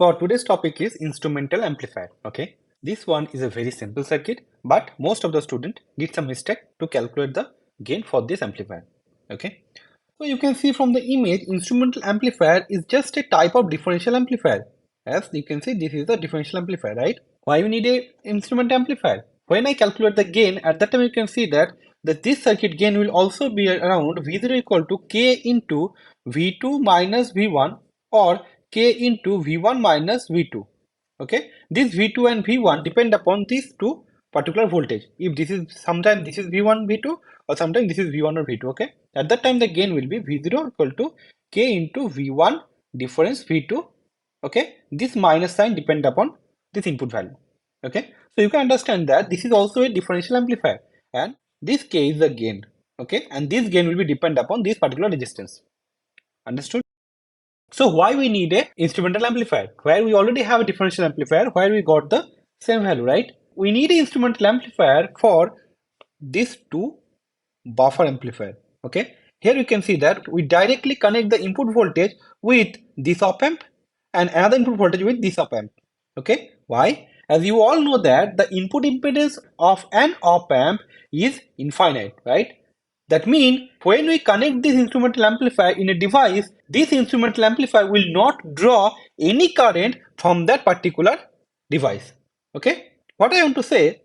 So our today's topic is instrumental amplifier. Okay, this one is a very simple circuit, but most of the student did some mistake to calculate the gain for this amplifier. Okay, so you can see from the image, instrumental amplifier is just a type of differential amplifier. As you can see, this is a differential amplifier, right? Why we need a instrument amplifier? When I calculate the gain, at that time you can see that this circuit gain will also be around V0 equal to K into V2 minus V1 or K into V1 minus V2. Okay, this V2 and V1 depend upon these two particular voltage. If this is sometimes this is V1 V2 or sometimes this is V1 or V2. Okay, at that time the gain will be V0 equal to K into V1 difference V2. Okay, this minus sign depend upon this input value. Okay, so you can understand that this is also a differential amplifier and this K is the gain. Okay, and this gain will be depend upon this particular resistance. Understood? So why we need a instrumental amplifier? Where we already have a differential amplifier, where we got the same value, right? We need an instrumental amplifier for these two buffer amplifier. Okay, here you can see that we directly connect the input voltage with this OpAmp and another input voltage with this OpAmp. Okay, why? As you all know that the input impedance of an OpAmp is infinite, right? That means when we connect this instrumental amplifier in a device, this instrumental amplifier will not draw any current from that particular device. Okay, what I want to say,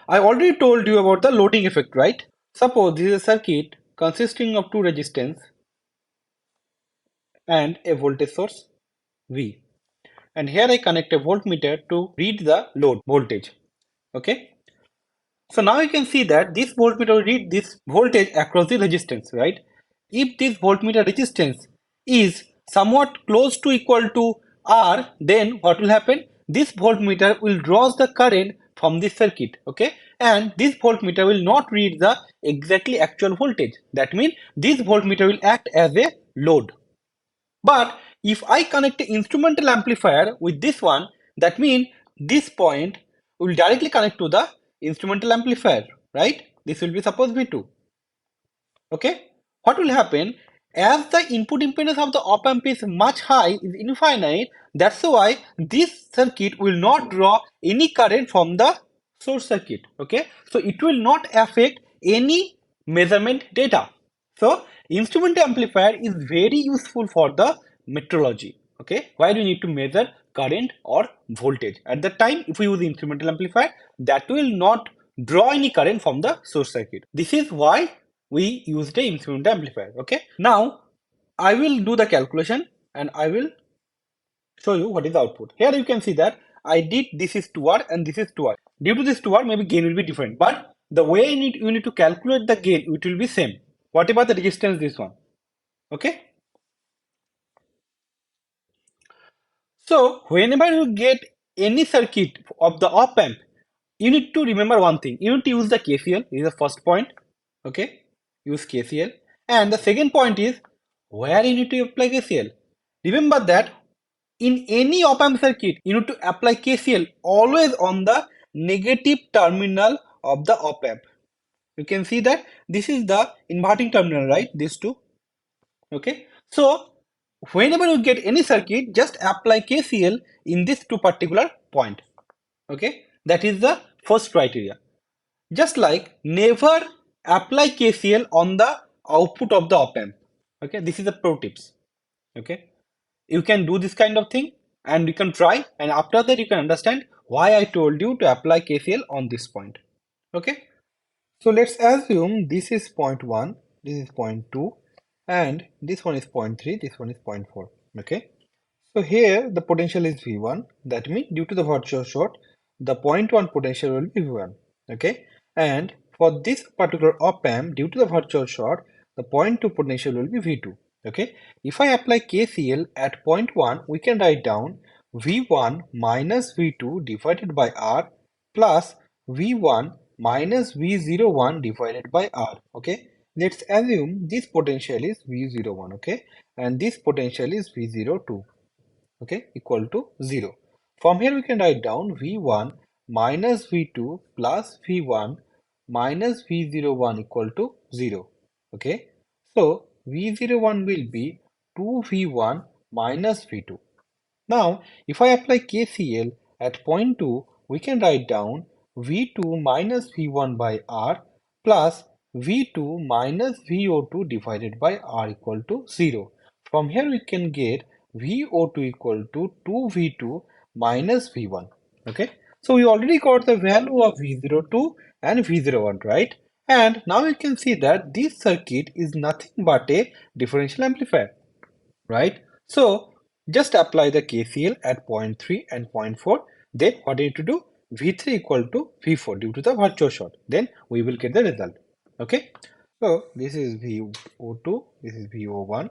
I already told you about the loading effect, right? Suppose this is a circuit consisting of two resistance and a voltage source V. And here I connect a voltmeter to read the load voltage. Okay. So now you can see that this voltmeter will read this voltage across the resistance, right? If this voltmeter resistance is somewhat close to equal to R, then what will happen? This voltmeter will draw the current from this circuit, okay? And this voltmeter will not read the exactly actual voltage. That means this voltmeter will act as a load. But if I connect an instrumental amplifier with this one, that means this point will directly connect to the instrumental amplifier, right? This will be suppose V2. Okay, what will happen? As the input impedance of the op-amp is much high, is infinite, that's why this circuit will not draw any current from the source circuit. Okay, so it will not affect any measurement data. So instrument amplifier is very useful for the metrology. Okay, where you need to measure current or voltage. At the time, if we use the instrumental amplifier, that will not draw any current from the source circuit. This is why we use the instrumental amplifier. Okay, now I will do the calculation and I will show you what is the output. Here you can see that I did this is 2R and this is 2R. Due to this 2R, maybe gain will be different, but the way you need to calculate the gain, it will be same. What about the resistance? This one. Okay. So whenever you get any circuit of the op amp, you need to remember one thing. You need to use the KCL. This is the first point. Okay. Use KCL. And the second point is where you need to apply KCL. Remember that in any op amp circuit, you need to apply KCL always on the negative terminal of the op amp. You can see that this is the inverting terminal, right? These two. Okay. So whenever you get any circuit, just apply KCL in this two particular point. Okay. That is the first criteria. Just like never apply KCL on the output of the op amp. Okay. This is the pro tips. Okay. You can do this kind of thing and you can try, and after that you can understand why I told you to apply KCL on this point. Okay. So let's assume this is point 1, this is point 2, and this one is point 3, this one is point 4. Okay. So here the potential is V1. That means due to the virtual short, the point 1 potential will be V1. Okay. And for this particular op amp, due to the virtual short, the point 2 potential will be V2. Okay. If I apply KCL at point 1, we can write down V1 minus V2 divided by R plus V1 minus V01 divided by R. Okay. Let's assume this potential is V01. Okay. And this potential is V02. Okay, equal to 0. From here we can write down V1 minus V2 plus V1 minus V01 equal to 0. Okay, so V01 will be 2V1 minus V2. Now, if I apply KCL at point 2, we can write down V2 minus V1 by R plus V2 minus VO2 divided by R equal to 0. From here we can get VO2 equal to 2V2 minus V1. Okay, so we already got the value of V02 and V01, right? And now you can see that this circuit is nothing but a differential amplifier, right? So just apply the KCL at point 3 and point 4. Then what do you need to do? V3 equal to V4 due to the virtual short. Then we will get the result. Okay. So this is VO2, this is VO1,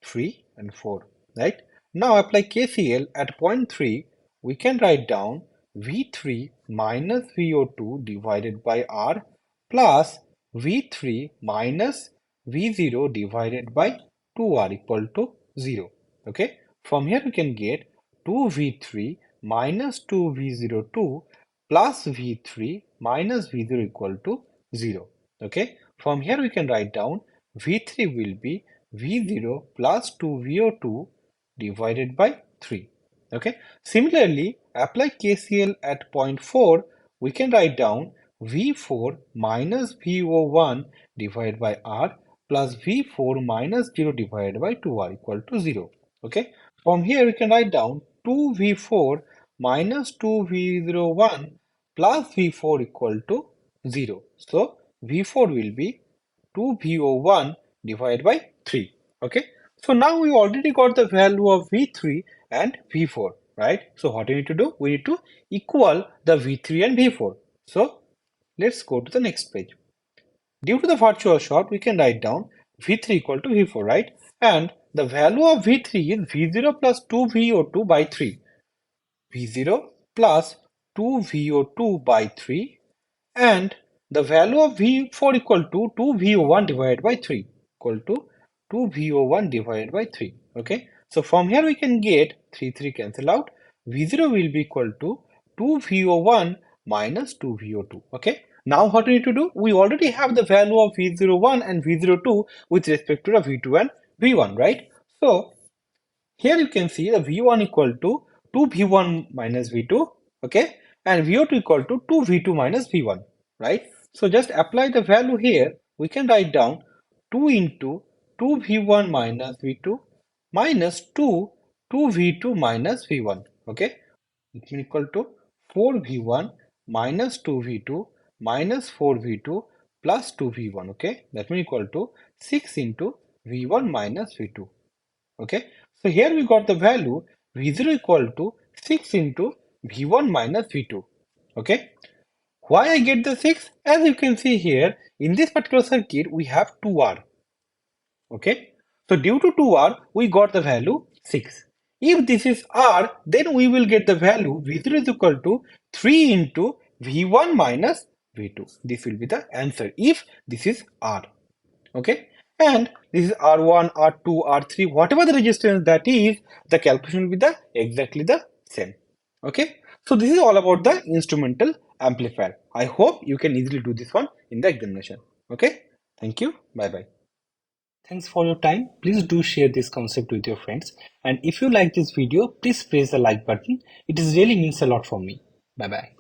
3 and 4, right? Now apply KCL at point 3. We can write down V3 minus VO2 divided by R plus V3 minus V0 divided by 2R equal to 0. Okay, from here we can get 2V3 minus 2V02 plus V3 minus V0 equal to 0. Okay, from here we can write down V3 will be V0 plus 2VO2 divided by 3. Okay, similarly, apply KCL at point 4. We can write down V4 minus VO1 divided by R plus V4 minus 0 divided by 2R equal to 0. Okay, from here we can write down 2V4 minus 2V01 plus V4 equal to 0. So V4 will be 2VO1 divided by 3. Okay, so now we already got the value of V3 and V4, right? So what do we need to do? We need to equal the V3 and V4. So let's go to the next page. Due to the virtual short, we can write down V3 equal to V4, right? And the value of V3 is V0 plus 2VO2 by 3. V0 plus 2VO2 by 3, and the value of V4 equal to 2VO1 divided by 3 equal to 2VO1 divided by 3. Okay, so from here we can get 3 cancel out. V0 will be equal to 2VO1 minus 2VO2. Okay, now what we need to do? We already have the value of V01 and V02 with respect to the V2 and V1, right? So here you can see the V1 equal to 2V1 minus V2, okay, and VO2 equal to 2V2 minus V1, right? So just apply the value here. We can write down 2 into 2V1 minus V2 minus 2V2 minus V1, okay? It will equal to 4V1 minus 2V2 minus 4V2 plus 2V1, okay? That will equal to 6 into V1 minus V2. Okay, so here we got the value V0 equal to 6 into V1 minus V2. Okay, why I get the 6? As you can see here, in this particular circuit, we have 2R. Okay, so due to 2R, we got the value 6. If this is R, then we will get the value V0 is equal to 3 into V1 minus V2. This will be the answer if this is R. Okay, and this is R1, R2, R3, whatever the resistance that is, the calculation will be the exactly the same. Okay, so this is all about the instrumental amplifier. I hope you can easily do this one in the examination. Okay, thank you, bye bye. Thanks for your time. Please do share this concept with your friends, and if you like this video, please press the like button. It is really means a lot for me. Bye bye.